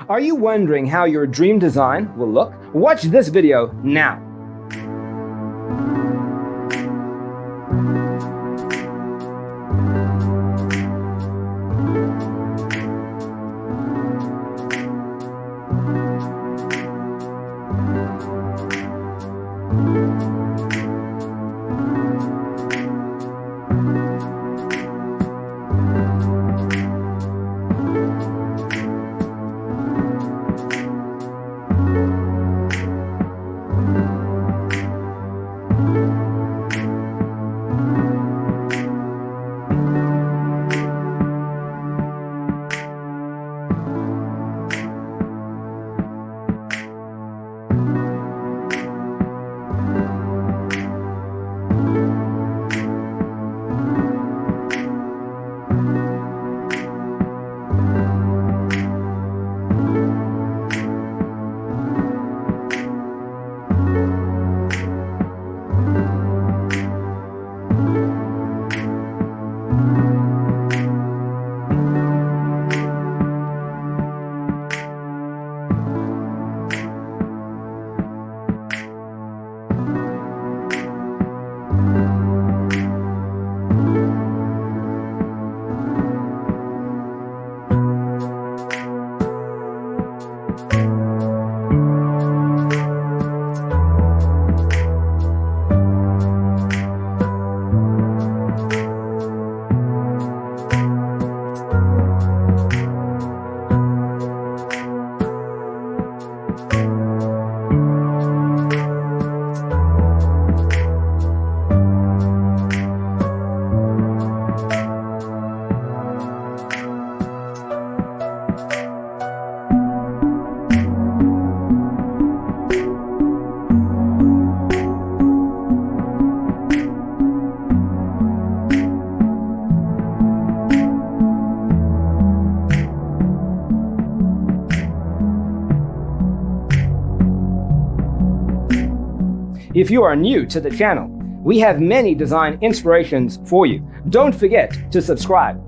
Are you wondering how your dream design will look? Watch this video now. If you are new to the channel, we have many design inspirations for you. Don't forget to subscribe.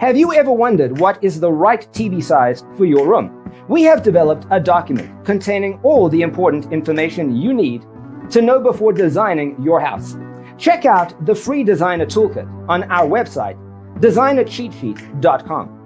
Have you ever wondered what is the right TV size for your room? We have developed a document containing all the important information you need to know before designing your house. Check out the free designer toolkit on our website, designercheatsheet.com.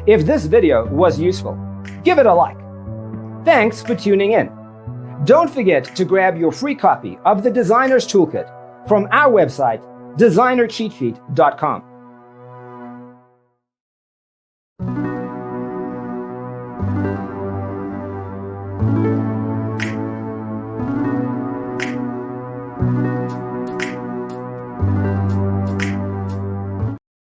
If this video was useful, give it a like. Thanks for tuning in. Don't forget to grab your free copy of the Designer's Toolkit from our website, designercheatsheet.com.